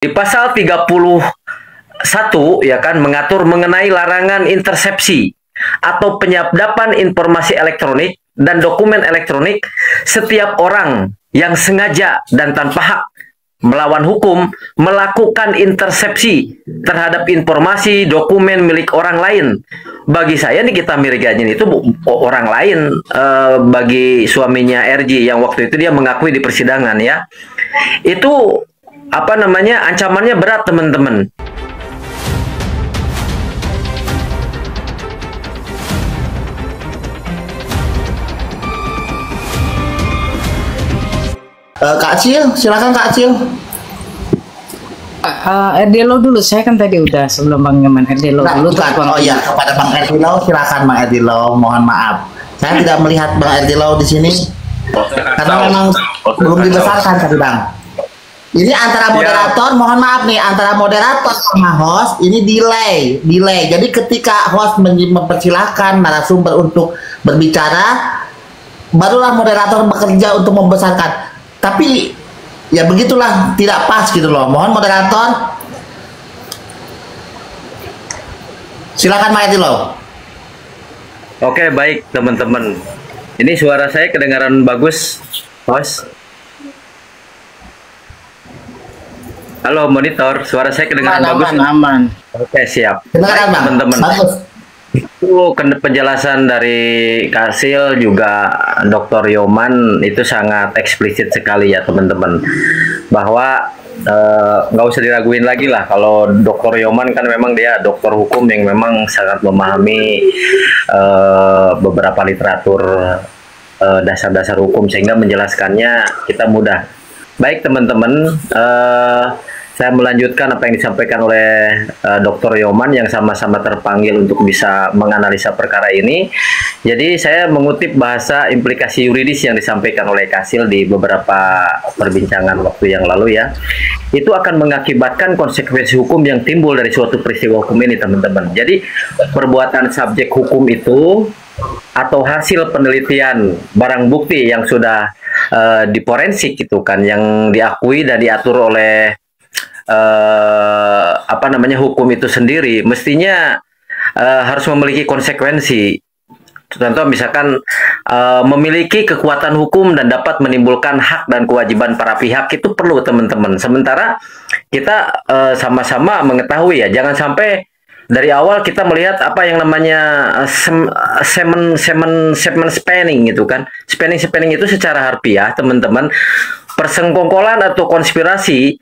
Di pasal 31 ya kan mengatur mengenai larangan intersepsi atau penyadapan informasi elektronik dan dokumen elektronik. Setiap orang yang sengaja dan tanpa hak melawan hukum melakukan intersepsi terhadap informasi dokumen milik orang lain. Bagi saya Nikita Mirzani itu orang lain, bagi suaminya RJ yang waktu itu dia mengakui di persidangan ya. Itu apa namanya, ancamannya berat teman-teman. Kak Acil, silakan Kak Acil. Erdilo dulu, saya kan tadi udah sebelum Bang Yaman. Erdilo Nah, dulu. bukan. Oh iya, kepada Bang Erdilo, silakan Bang Erdilo. Mohon maaf, saya tidak melihat Bang Erdilo di sini karena memang belum dibesarkan tadi Bang. Ini antara moderator, mohon maaf nih, antara moderator sama host ini delay. Jadi ketika host mempersilahkan narasumber untuk berbicara, barulah moderator bekerja untuk membesarkan. Tapi ya begitulah, tidak pas gitu loh. Mohon moderator, silakan Pak Erdilo. Oke, baik teman-teman. Ini suara saya kedengaran bagus, host? Halo monitor, suara saya kedengaran bagus? Aman. Oke, siap. Kedengaran Bang, Teman-teman. bagus. Itu penjelasan dari Kasil juga Dr. Yoman itu sangat eksplisit sekali ya teman-teman, bahwa nggak usah diraguin lagi lah. Kalau Dr. Yoman kan memang dia dokter hukum yang memang sangat memahami beberapa literatur dasar-dasar hukum, sehingga menjelaskannya kita mudah. Baik teman-teman, saya melanjutkan apa yang disampaikan oleh Dr. Yoman yang sama-sama terpanggil untuk bisa menganalisa perkara ini. Jadi saya mengutip bahasa implikasi yuridis yang disampaikan oleh Kasil di beberapa perbincangan waktu yang lalu ya. Itu akan mengakibatkan konsekuensi hukum yang timbul dari suatu peristiwa hukum ini teman-teman. Jadi perbuatan subjek hukum itu atau hasil penelitian barang bukti yang sudah diforensik gitu kan, yang diakui dan diatur oleh apa namanya, hukum itu sendiri mestinya harus memiliki konsekuensi. Contoh misalkan memiliki kekuatan hukum dan dapat menimbulkan hak dan kewajiban para pihak, itu perlu teman-teman. Sementara kita sama-sama mengetahui ya, jangan sampai dari awal kita melihat apa yang namanya segment spanning gitu kan. Spanning itu secara harfiah teman-teman persengkongkolan atau konspirasi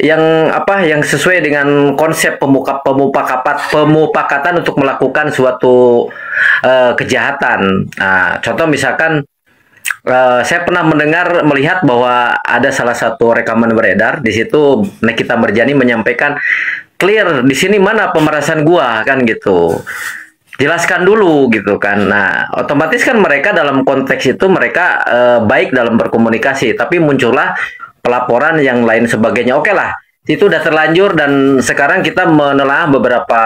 yang sesuai dengan konsep pemufakatan untuk melakukan suatu kejahatan. Nah, contoh misalkan saya pernah melihat bahwa ada salah satu rekaman beredar di situ Nikita Mirzani menyampaikan clear di sini mana pemerasan gua kan gitu. Jelaskan dulu gitu kan. Nah, otomatis kan mereka dalam konteks itu mereka baik dalam berkomunikasi, tapi muncullah pelaporan yang lain sebagainya. Oke lah, itu udah terlanjur dan sekarang kita menelaah beberapa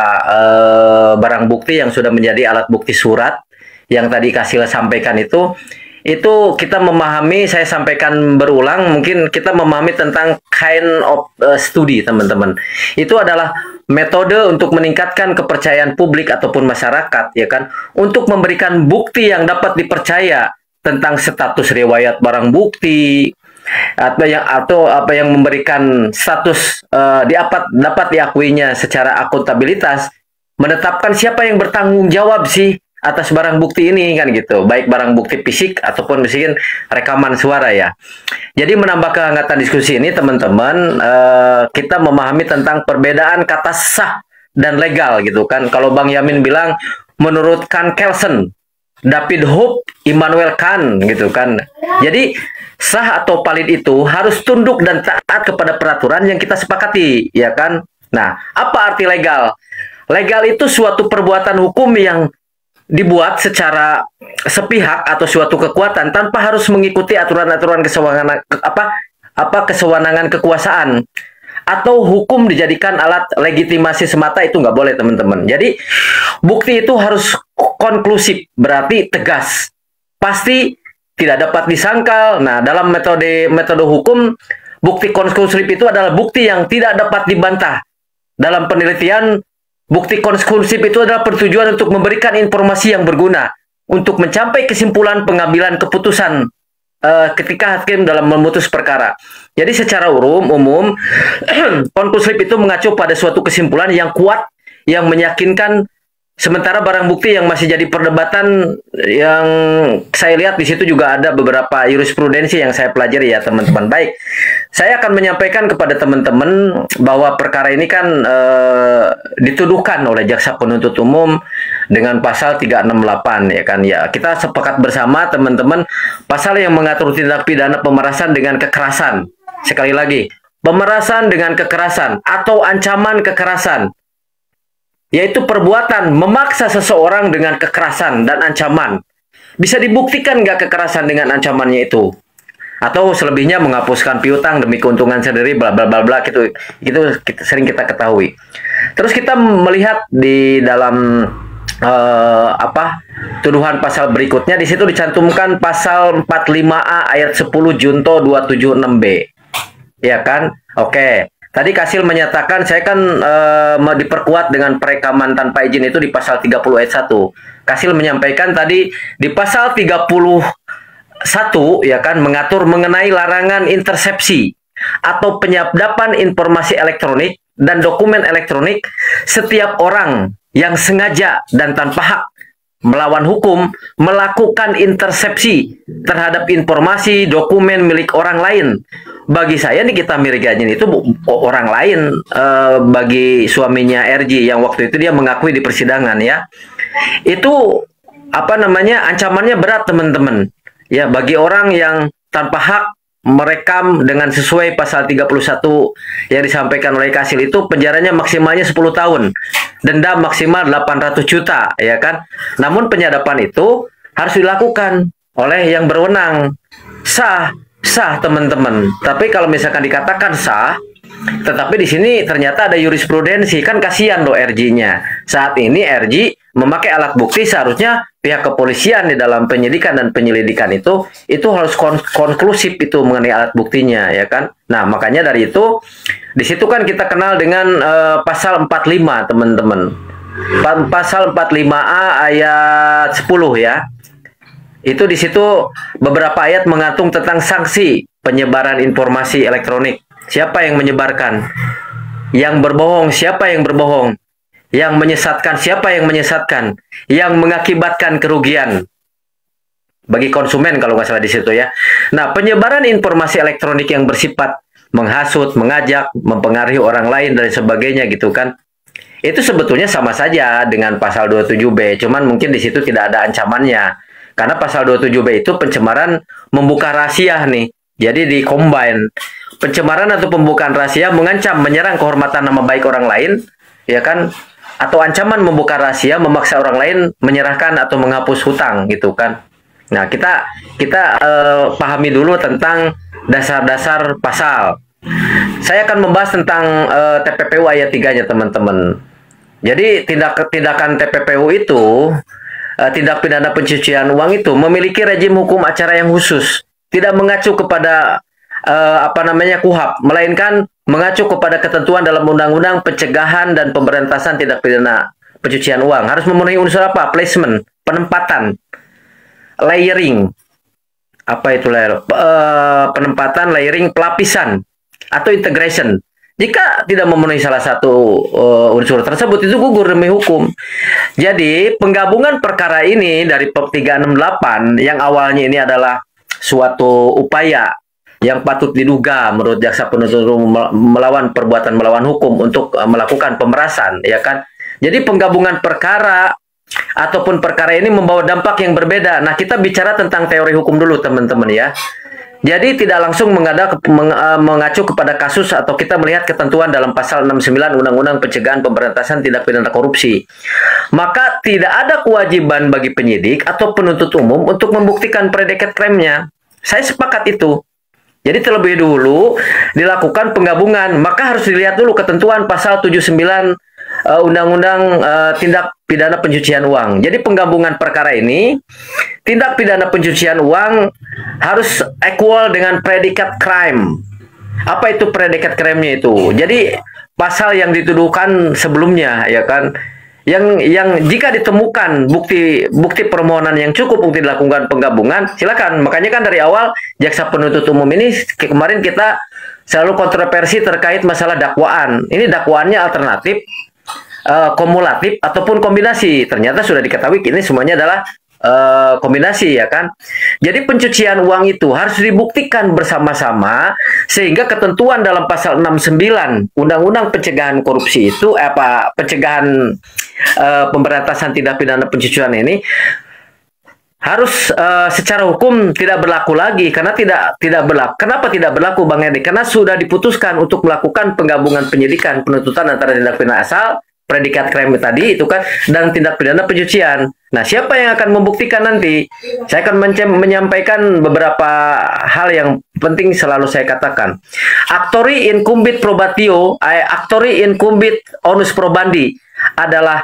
barang bukti yang sudah menjadi alat bukti surat yang tadi Kasil sampaikan itu kita memahami, saya sampaikan berulang, mungkin kita memahami tentang kind of study teman-teman. Itu adalah metode untuk meningkatkan kepercayaan publik ataupun masyarakat ya kan, untuk memberikan bukti yang dapat dipercaya tentang status riwayat barang bukti, atau apa yang memberikan status dapat diakuinya secara akuntabilitas, menetapkan siapa yang bertanggung jawab sih atas barang bukti ini kan gitu, baik barang bukti fisik ataupun misalkan rekaman suara ya. Jadi menambah kehangatan diskusi ini teman-teman, kita memahami tentang perbedaan kata sah dan legal gitu kan. Kalau Bang Yamin bilang menurut Kant Kelsen, David Hume, Immanuel Kant gitu kan. Jadi sah atau valid itu harus tunduk dan taat kepada peraturan yang kita sepakati, ya kan? Nah, apa arti legal? Legal itu suatu perbuatan hukum yang dibuat secara sepihak atau suatu kekuatan tanpa harus mengikuti aturan-aturan kesewenangan kekuasaan, atau hukum dijadikan alat legitimasi semata, itu nggak boleh teman-teman. Jadi bukti itu harus konklusif, berarti tegas, pasti tidak dapat disangkal. Nah, dalam metode hukum bukti konklusif itu adalah bukti yang tidak dapat dibantah. Dalam penelitian, bukti konklusif itu adalah bertujuan untuk memberikan informasi yang berguna untuk mencapai kesimpulan pengambilan keputusan ketika hakim dalam memutus perkara. Jadi secara umum konklusif itu mengacu pada suatu kesimpulan yang kuat, yang meyakinkan. Sementara barang bukti yang masih jadi perdebatan, yang saya lihat di situ juga ada beberapa jurisprudensi yang saya pelajari ya teman-teman. Baik, saya akan menyampaikan kepada teman-teman bahwa perkara ini kan dituduhkan oleh jaksa penuntut umum dengan pasal 368 ya kan ya. Kita sepakat bersama teman-teman, pasal yang mengatur tindak pidana pemerasan dengan kekerasan. Sekali lagi, pemerasan dengan kekerasan atau ancaman kekerasan, yaitu perbuatan memaksa seseorang dengan kekerasan dan ancaman. Bisa dibuktikan nggak kekerasan dengan ancamannya itu? Atau selebihnya menghapuskan piutang demi keuntungan sendiri, bla bla bla bla gitu. Itu sering kita ketahui. Terus kita melihat di dalam tuduhan pasal berikutnya, di situ dicantumkan pasal 45A ayat 10 junto 276B. Ya kan? Oke. Tadi Kasil menyatakan, saya kan mau diperkuat dengan perekaman tanpa izin itu di pasal 30 ayat 1. Kasil menyampaikan tadi di pasal 31 ya kan mengatur mengenai larangan intersepsi atau penyadapan informasi elektronik dan dokumen elektronik setiap orang yang sengaja dan tanpa hak melawan hukum melakukan intersepsi terhadap informasi dokumen milik orang lain. Bagi saya Nikita Mirzani itu orang lain, bagi suaminya RJ yang waktu itu dia mengakui di persidangan ya. Itu ancamannya berat teman-teman. Ya, bagi orang yang tanpa hak merekam dengan sesuai pasal 31 yang disampaikan oleh Kasil itu penjaranya maksimalnya 10 tahun. Denda maksimal 800 juta ya kan. Namun penyadapan itu harus dilakukan oleh yang berwenang. Sah teman-teman. Tapi kalau misalkan dikatakan sah, tetapi di sini ternyata ada jurisprudensi, kan kasihan loh RJ-nya. Saat ini RJ memakai alat bukti, seharusnya pihak kepolisian di dalam penyidikan dan penyelidikan itu harus konklusif itu mengenai alat buktinya ya kan. Nah, makanya dari itu di situ kan kita kenal dengan pasal 45 teman-teman. Pasal 45A ayat 10 ya. Itu di situ beberapa ayat mengatur tentang sanksi penyebaran informasi elektronik. Siapa yang menyebarkan? Yang berbohong, siapa yang berbohong? Yang menyesatkan, siapa yang menyesatkan? Yang mengakibatkan kerugian bagi konsumen kalau nggak salah di situ ya. Nah, penyebaran informasi elektronik yang bersifat menghasut, mengajak, mempengaruhi orang lain dan sebagainya gitu kan. Itu sebetulnya sama saja dengan pasal 27B, cuman mungkin di situ tidak ada ancamannya. Karena pasal 27B itu pencemaran membuka rahasia nih. Jadi di combine. Pencemaran atau pembukaan rahasia mengancam, menyerang kehormatan nama baik orang lain, ya kan? Atau ancaman membuka rahasia, memaksa orang lain menyerahkan atau menghapus hutang, gitu kan? Nah, kita pahami dulu tentang dasar-dasar pasal. Saya akan membahas tentang TPPU ayat 3-nya, teman-teman. Jadi tindakan TPPU itu, tindak pidana pencucian uang itu memiliki rejim hukum acara yang khusus, tidak mengacu kepada KUHP, melainkan mengacu kepada ketentuan dalam Undang-Undang Pencegahan dan Pemberantasan Tindak Pidana Pencucian Uang. Harus memenuhi unsur apa? Placement, penempatan, layering. Apa itu layer? Penempatan, layering, pelapisan atau integration. Jika tidak memenuhi salah satu unsur tersebut, itu gugur demi hukum. Jadi, penggabungan perkara ini dari POP 368 yang awalnya ini adalah suatu upaya yang patut diduga menurut jaksa penuntut umum melawan perbuatan melawan hukum untuk melakukan pemerasan, ya kan? Jadi, penggabungan perkara ataupun perkara ini membawa dampak yang berbeda. Nah, kita bicara tentang teori hukum dulu, teman-teman ya. Jadi tidak langsung mengacu kepada kasus atau kita melihat ketentuan dalam pasal 69 Undang-Undang Pencegahan Pemberantasan Tindak Pidana Korupsi. Maka tidak ada kewajiban bagi penyidik atau penuntut umum untuk membuktikan predikat klaimnya. Saya sepakat itu. Jadi terlebih dulu dilakukan penggabungan, maka harus dilihat dulu ketentuan pasal 79 Undang-Undang Tindak Pidana Pencucian Uang. Jadi penggabungan perkara ini, tindak pidana pencucian uang harus equal dengan predikat crime. Apa itu predikat krimnya itu? Jadi pasal yang dituduhkan sebelumnya, ya kan? Yang jika ditemukan bukti permohonan yang cukup untuk dilakukan penggabungan, silakan. Makanya kan dari awal jaksa penuntut umum ini kemarin kita selalu kontroversi terkait masalah dakwaan. Ini dakwaannya alternatif, kumulatif ataupun kombinasi. Ternyata sudah diketahui ini semuanya adalah kombinasi, ya kan. Jadi pencucian uang itu harus dibuktikan bersama-sama sehingga ketentuan dalam pasal 69 Undang-Undang Pencegahan Korupsi itu pencegahan pemberantasan tindak pidana pencucian ini harus secara hukum tidak berlaku lagi karena tidak berlaku. Kenapa tidak berlaku, Bang Edi? Karena sudah diputuskan untuk melakukan penggabungan penyidikan penuntutan antara tindak pidana asal, predikat krim tadi itu kan, dan tindak pidana pencucian. Nah, siapa yang akan membuktikan nanti? Saya akan menyampaikan beberapa hal yang penting selalu saya katakan. Actori incumbit probatio, actori incumbit onus probandi adalah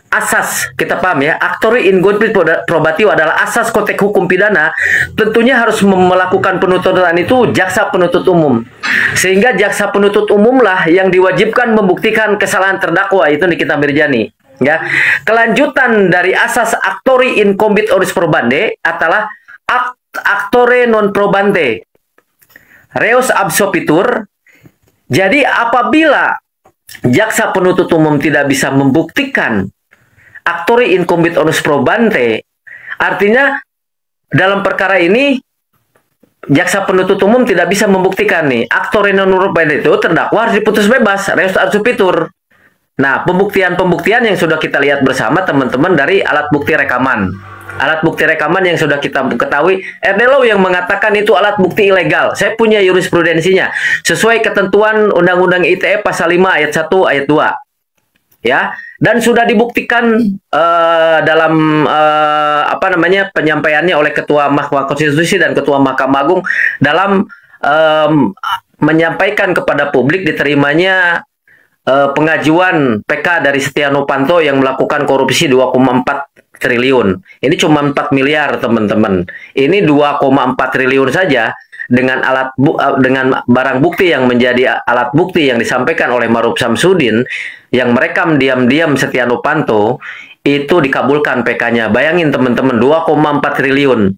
asas, kita paham ya, actori incumbit probatio adalah asas konteks hukum pidana. Tentunya harus melakukan penuntutan itu jaksa penuntut umum. Sehingga jaksa penuntut umumlah yang diwajibkan membuktikan kesalahan terdakwa, itu Nikita Mirzani. Ya, kelanjutan dari asas actori incumbit onus probandi adalah actore non probante, reus absolvitur. Jadi apabila jaksa penuntut umum tidak bisa membuktikan actore incumbit onus probante, artinya dalam perkara ini jaksa penuntut umum tidak bisa membuktikan nih actore non probante itu terdakwa harus diputus bebas, reus absolvitur. Nah, pembuktian yang sudah kita lihat bersama teman-teman dari alat bukti rekaman. Alat bukti rekaman yang sudah kita ketahui, Erdelo yang mengatakan itu alat bukti ilegal. Saya punya jurisprudensinya. Sesuai ketentuan Undang-Undang ITE pasal 5 ayat 1 ayat 2. Ya, dan sudah dibuktikan dalam penyampaiannya oleh Ketua Mahkamah Konstitusi dan Ketua Mahkamah Agung dalam menyampaikan kepada publik diterimanya pengajuan PK dari Setia Novanto yang melakukan korupsi 2,4 triliun. Ini cuma 4 miliar, teman-teman. Ini 2,4 triliun saja dengan dengan barang bukti yang menjadi alat bukti yang disampaikan oleh Maruf Samsudin yang merekam diam-diam Setia Novanto itu dikabulkan PK-nya. Bayangin teman-teman, 2,4 triliun.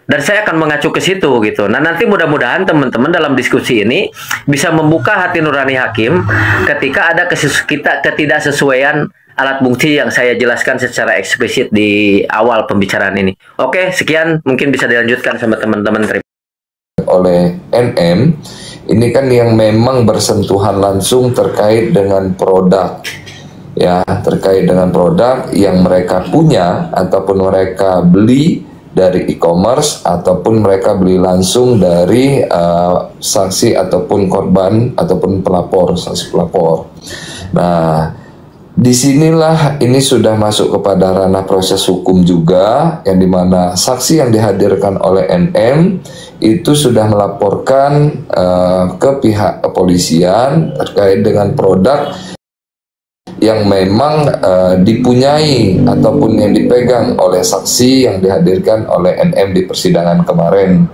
Dan saya akan mengacu ke situ gitu. Nah, nanti mudah-mudahan teman-teman dalam diskusi ini bisa membuka hati nurani hakim ketika ada ketidaksesuaian alat bukti yang saya jelaskan secara eksplisit di awal pembicaraan ini. Oke, sekian, mungkin bisa dilanjutkan sama teman-teman. Oleh NM, ini kan yang memang bersentuhan langsung terkait dengan produk, ya, terkait dengan produk yang mereka punya ataupun mereka beli dari e-commerce ataupun mereka beli langsung dari saksi ataupun korban ataupun pelapor, saksi pelapor. Nah, disinilah ini sudah masuk kepada ranah proses hukum juga, yang dimana saksi yang dihadirkan oleh NM itu sudah melaporkan ke pihak kepolisian terkait dengan produk yang memang dipunyai ataupun yang dipegang oleh saksi yang dihadirkan oleh NM di persidangan kemarin.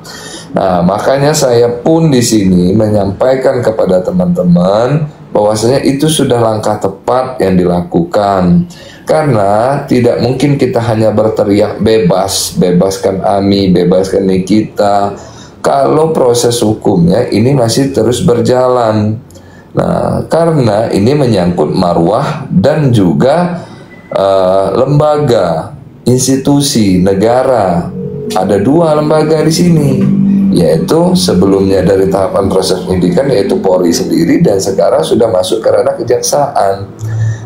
Nah, makanya saya pun di sini menyampaikan kepada teman-teman bahwasanya itu sudah langkah tepat yang dilakukan. Karena tidak mungkin kita hanya berteriak bebas, bebaskan Ami, bebaskan Nikita, kalau proses hukumnya ini masih terus berjalan. Nah, karena ini menyangkut marwah dan juga lembaga, institusi, negara. Ada 2 lembaga di sini, yaitu sebelumnya dari tahapan proses penyidikan yaitu Polri sendiri, dan sekarang sudah masuk ke ranah kejaksaan.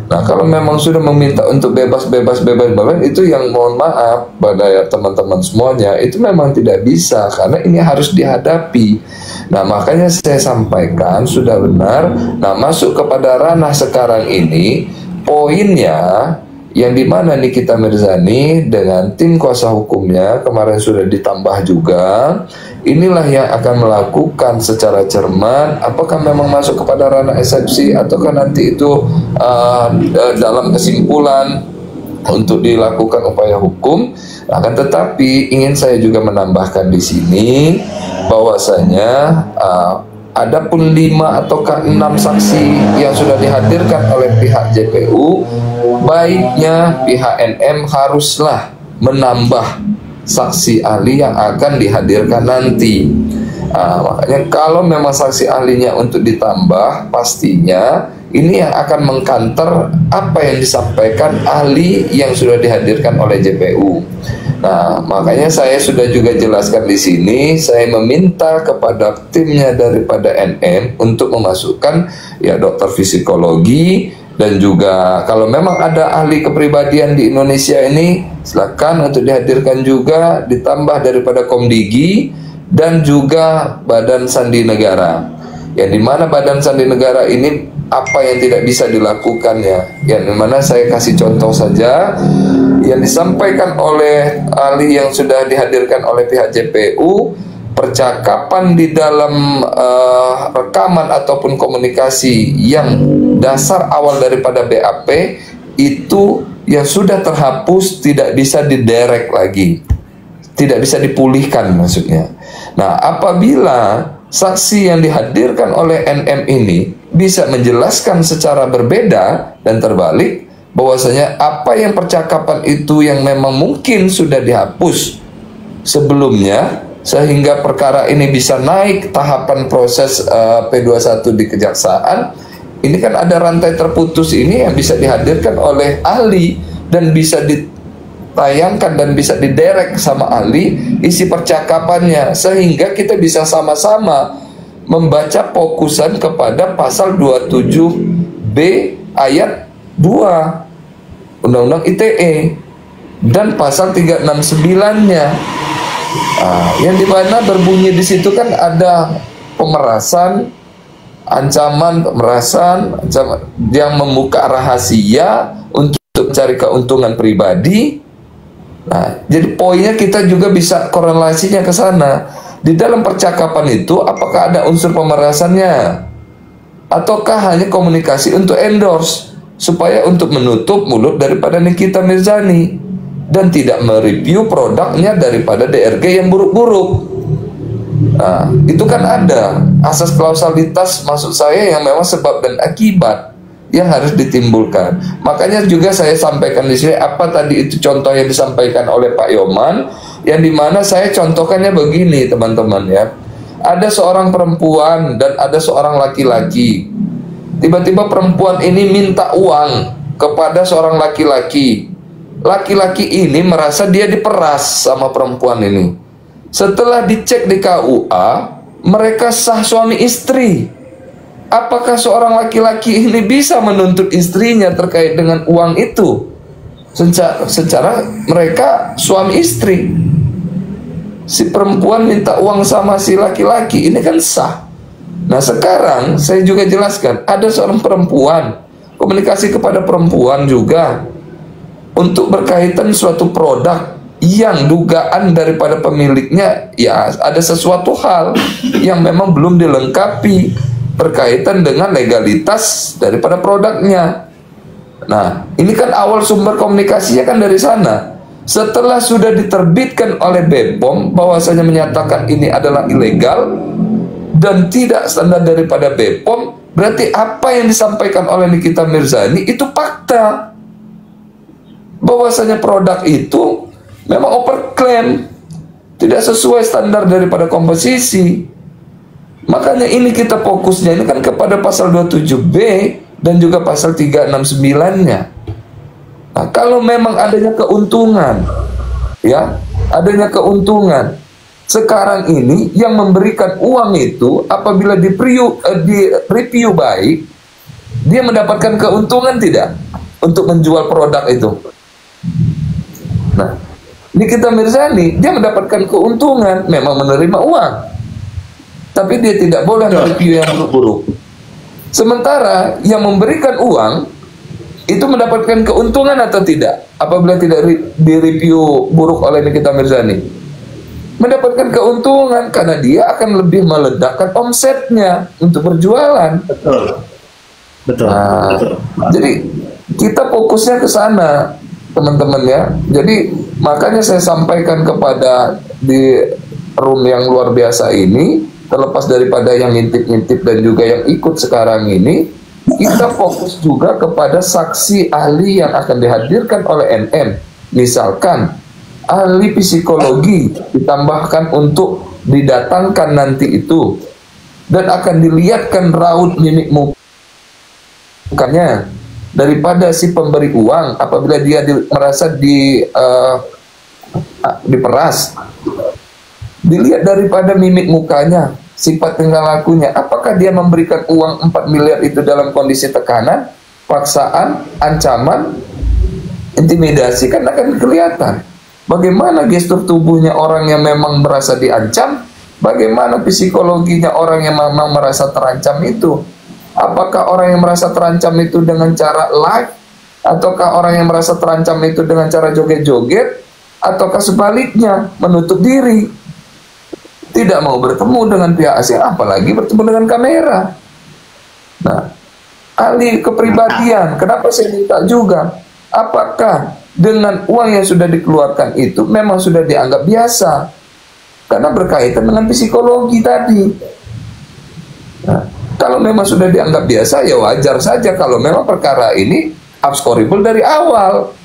Nah, kalau memang sudah meminta untuk bebas, itu yang mohon maaf pada teman-teman semuanya, itu memang tidak bisa, karena ini harus dihadapi. Nah, makanya saya sampaikan sudah benar. Nah, masuk kepada ranah sekarang ini, poinnya yang dimana Nikita Mirzani dengan tim kuasa hukumnya kemarin sudah ditambah juga. Inilah yang akan melakukan secara cermat apakah memang masuk kepada ranah eksepsi ataukah nanti itu dalam kesimpulan untuk dilakukan upaya hukum. Akan tetapi ingin saya juga menambahkan di sini bahwasanya adapun 5 ataukah 6 saksi yang sudah dihadirkan oleh pihak JPU, baiknya pihak NM haruslah menambah saksi ahli yang akan dihadirkan nanti. Makanya kalau memang saksi ahlinya untuk ditambah, pastinya ini yang akan mengkanter apa yang disampaikan ahli yang sudah dihadirkan oleh JPU. Nah, makanya saya sudah juga jelaskan di sini, saya meminta kepada timnya daripada NM untuk memasukkan ya dokter psikologi, dan juga kalau memang ada ahli kepribadian di Indonesia ini, silakan untuk dihadirkan juga, ditambah daripada Komdigi dan juga Badan Sandi Negara. Yang dimana Badan Sandi Negara ini apa yang tidak bisa dilakukan ya, yang dimana saya kasih contoh saja yang disampaikan oleh ahli yang sudah dihadirkan oleh pihak JPU, percakapan di dalam rekaman ataupun komunikasi yang dasar awal daripada BAP itu yang sudah terhapus, tidak bisa diderek lagi, tidak bisa dipulihkan maksudnya. Nah, apabila saksi yang dihadirkan oleh NM ini bisa menjelaskan secara berbeda dan terbalik, bahwasanya apa yang percakapan itu yang memang mungkin sudah dihapus sebelumnya, sehingga perkara ini bisa naik tahapan proses P21 di kejaksaan. Ini kan ada rantai terputus ini yang bisa dihadirkan oleh ahli dan bisa ditayangkan dan bisa diderek sama ahli isi percakapannya, sehingga kita bisa sama-sama membaca fokusan kepada pasal 27B ayat 2 Undang-Undang ITE dan pasal 369-nya. Yang dimana berbunyi di situ kan ada pemerasan, ancaman pemerasan, ancaman yang membuka rahasia untuk mencari keuntungan pribadi. Nah, jadi poinnya kita juga bisa korelasinya ke sana. Di dalam percakapan itu apakah ada unsur pemerasannya, ataukah hanya komunikasi untuk endorse supaya untuk menutup mulut daripada Nikita Mirzani dan tidak mereview produknya daripada DRG yang buruk-buruk. Nah, itu kan ada asas kausalitas, maksud saya yang memang sebab dan akibat yang harus ditimbulkan. Makanya juga saya sampaikan di sini apa tadi itu contoh yang disampaikan oleh Pak Yoman, yang dimana saya contohkannya begini teman-teman ya. Ada seorang perempuan dan ada seorang laki-laki. Tiba-tiba perempuan ini minta uang kepada seorang laki-laki. Laki-laki ini merasa dia diperas sama perempuan ini. Setelah dicek di KUA, mereka sah suami istri. Apakah seorang laki-laki ini bisa menuntut istrinya terkait dengan uang itu? Secara mereka suami istri. Si perempuan minta uang sama si laki-laki, ini kan sah. Nah, sekarang saya juga jelaskan, ada seorang perempuan, komunikasi kepada perempuan juga untuk berkaitan suatu produk yang dugaan daripada pemiliknya ya ada sesuatu hal yang memang belum dilengkapi berkaitan dengan legalitas daripada produknya. Nah, ini kan awal sumber komunikasinya kan dari sana. Setelah sudah diterbitkan oleh BPOM bahwasanya menyatakan ini adalah ilegal dan tidak standar daripada BPOM, berarti apa yang disampaikan oleh Nikita Mirzani itu fakta. Bahwasanya produk itu memang overclaim, tidak sesuai standar daripada komposisi. Makanya ini kita fokusnya ini kan kepada pasal 27B dan juga pasal 369-nya. Nah, kalau memang adanya keuntungan, ya, adanya keuntungan, sekarang ini yang memberikan uang itu apabila di review baik, dia mendapatkan keuntungan tidak untuk menjual produk itu. Nah, Nikita Mirzani dia mendapatkan keuntungan, memang menerima uang, tapi dia tidak boleh mereview yang buruk-buruk. Sementara yang memberikan uang itu mendapatkan keuntungan atau tidak apabila tidak direview buruk oleh Nikita Mirzani? Mendapatkan keuntungan karena dia akan lebih meledakkan omsetnya untuk berjualan. Betul. Betul. Nah, Betul. jadi kita fokusnya ke sana, teman-teman ya. Jadi makanya saya sampaikan kepada di room yang luar biasa ini, terlepas daripada yang ngintip-ngintip dan juga yang ikut sekarang ini, kita fokus juga kepada saksi ahli yang akan dihadirkan oleh NM. Misalkan ahli psikologi ditambahkan untuk didatangkan nanti itu, dan akan dilihatkan raut mimik mukanya daripada si pemberi uang apabila dia merasa diperas. Dilihat daripada mimik mukanya, sifat tingkah lakunya, apakah dia memberikan uang 4 miliar itu dalam kondisi tekanan, paksaan, ancaman, intimidasi, kan akan kelihatan. Bagaimana gestur tubuhnya orang yang memang merasa diancam, bagaimana psikologinya orang yang memang merasa terancam itu. Apakah orang yang merasa terancam itu dengan cara live, ataukah orang yang merasa terancam itu dengan cara joget-joget, ataukah sebaliknya menutup diri, tidak mau bertemu dengan pihak asing, apalagi bertemu dengan kamera. Nah, ahli kepribadian, kenapa saya minta juga, apakah dengan uang yang sudah dikeluarkan itu memang sudah dianggap biasa, karena berkaitan dengan psikologi tadi. Nah, kalau memang sudah dianggap biasa, ya wajar saja kalau memang perkara ini abscorrible dari awal.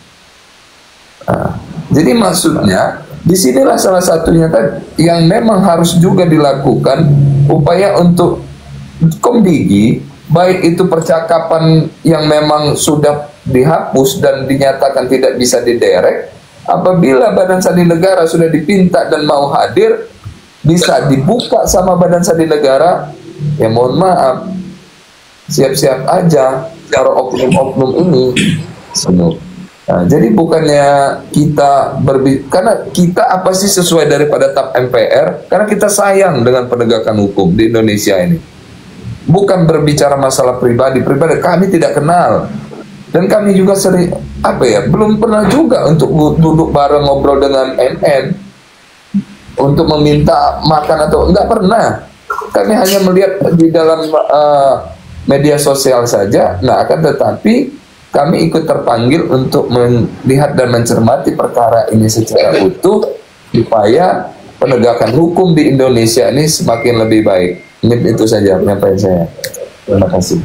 Nah, jadi maksudnya disinilah salah satunya yang memang harus juga dilakukan upaya untuk Komdigi, baik itu percakapan yang memang sudah dihapus dan dinyatakan tidak bisa diderek, apabila Badan Sandi Negara sudah dipinta dan mau hadir, bisa dibuka sama Badan Sandi Negara. Ya mohon maaf, siap-siap aja para oknum-oknum ini semua. Nah, jadi bukannya kita karena kita apa sih sesuai daripada TAP MPR, karena kita sayang dengan penegakan hukum di Indonesia ini. Bukan berbicara masalah pribadi, kami tidak kenal. Dan kami juga sering, belum pernah juga untuk duduk bareng ngobrol dengan NN untuk meminta makan atau enggak pernah. Kami hanya melihat di dalam media sosial saja. Nah, akan tetapi kami ikut terpanggil untuk melihat dan mencermati perkara ini secara utuh supaya penegakan hukum di Indonesia ini semakin lebih baik. Ini itu saja penyampaian saya. Terima kasih.